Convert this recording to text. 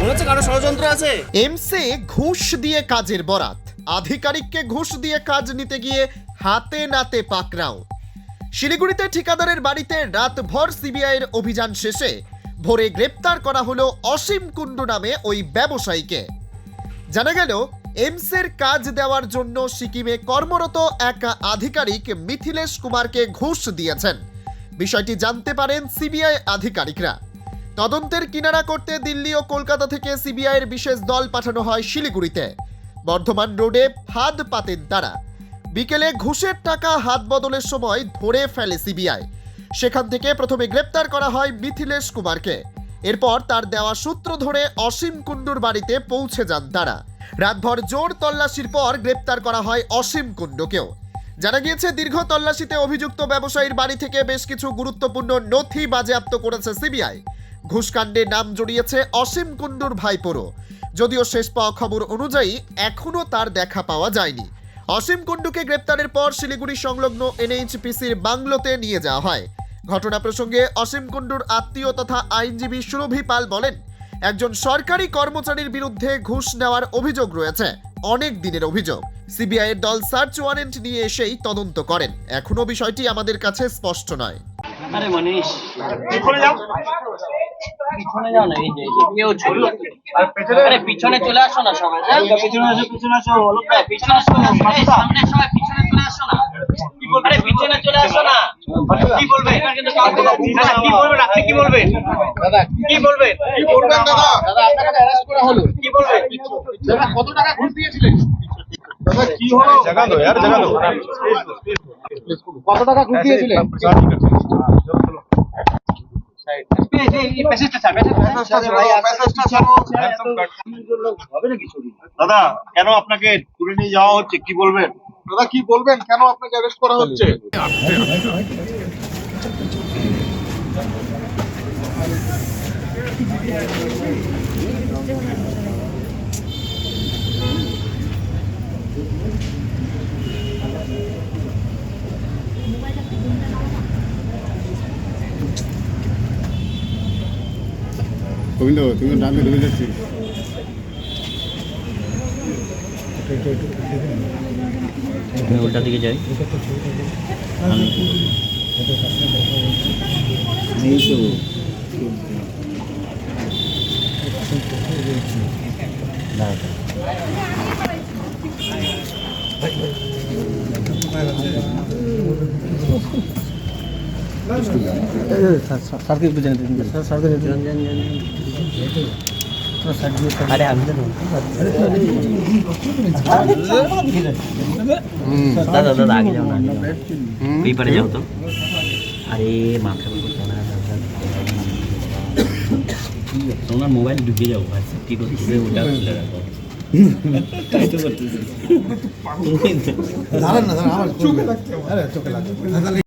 মনে হচ্ছে কারো ষড়যন্ত্র আছে। এমসে ঘুষ দিয়ে কাজের বরাত, আধিকারিককে ঘুষ দিয়ে কাজ নিতে গিয়ে হাতে নাতে পাকড়াও। শিলিগুড়িতে ঠিকাদারের বাড়িতে রাতভর সিবিআইয়ের অভিযান শেষে ভোরে গ্রেপ্তার করা হলো অসীম কুণ্ডু নামে ওই ব্যবসায়ীকে। জানা গেল, এমসের কাজ দেওয়ার জন্য সিকিমে কর্মরত এক আধিকারিক মিথিলেশ কুমারকে ঘুষ দিয়েছেন। বিষয়টি জানতে পারেন সিবিআই আধিকারিকরা। তদন্তের কিনারা করতে দিল্লি ও কলকাতা থেকে সিবিআইয়ের বিশেষ দল পাঠানো হয় শিলিগুড়িতে। বর্ধমান রোডে ফাঁদ পাতেন তারা। বিকেলে ঘুষের টাকা হাত বদলের সময় ধরে ফেলে সিবিআই। সেখান থেকে প্রথমে গ্রেপ্তার করা হয় মিথিলেশ কুমারকে। এরপর তার দেওয়া সূত্র ধরে অসীম কুণ্ডুর বাড়িতে পৌঁছে যান তারা। রাতভর জোর তল্লাশির পর গ্রেপ্তার করা হয় অসীম কুণ্ডুকেও। জানা গিয়েছে, দীর্ঘ তল্লাশিতে অভিযুক্ত ব্যবসায়ীর বাড়ি থেকে বেশ কিছু গুরুত্বপূর্ণ নথি বাজেয়াপ্ত করেছে সিবিআই। ঘুষকাণ্ডে নাম জড়িয়েছে অসীম কুণ্ডুর ভাইপোরও, যদিও শেষ পাওয়া খবর অনুযায়ী এখনও তার দেখা পাওয়া যায়নি। অসীম কুণ্ডুকে গ্রেপ্তারের পর শিলিগুড়ি সংলগ্ন এনএইচপিসির বাংলোতে নিয়ে যাওয়া হয়। ঘটনা প্রসঙ্গে অসীম কুণ্ডুর আত্মীয় তথা আইনজীবী সুরভি পাল বলেন, একজন সরকারি কর্মচারীর বিরুদ্ধে ঘুষ নেওয়ার অভিযোগ রয়েছে, অনেক দিনের অভিযোগ। সিবিআই এর দল সার্চ ওয়ারেন্ট নিয়ে এসেই তদন্ত করেন। এখনো বিষয়টি আমাদের কাছে স্পষ্ট নয়। আরে মনীষ, পিছনে যাও না, এই যে কেউ ঝুল। আরে পিছনে চলে আসো না সবাই, পিছনে আসো পিছনে আসো, সামনে সবাই পিছনে চলে আসো না। আরে পিছনে চলে আসো না। কি বলবে? কি বলবেন আপনি? কি বলবেন দাদা? কি বলবেন? কি বলবেন দাদা? দাদা আপনাকে অ্যারেস্ট করা হলো, কি বলবেন? দাদা কত টাকা ঘুষ দিয়েছিলেন? দাদা কি হলো? জায়গা দাও यार, জায়গা দাও। কত টাকা ঘুষ দিয়েছিলেন? দাদা কেন আপনাকে তুলে নিয়ে যাওয়া হচ্ছে, কি বলবেন? দাদা কি বলবেন, কেন আপনাকে অ্যারেস্ট করা হচ্ছে? গোবিন্দ, তুমি ডানে ঢুকে যাচ্ছিস। আমি উল্টা দিকে যাই। আরে আমি দাদা দাদা আগে যাও না, এই পারে যাও তো। আরে মাথা তোমার মোবাইল ঢুকে যাও, কি করতেছে ওটা খুলে রাখো। তাই তো করতেছে। দাঁড়ান না, আমার চোখে লাগছে।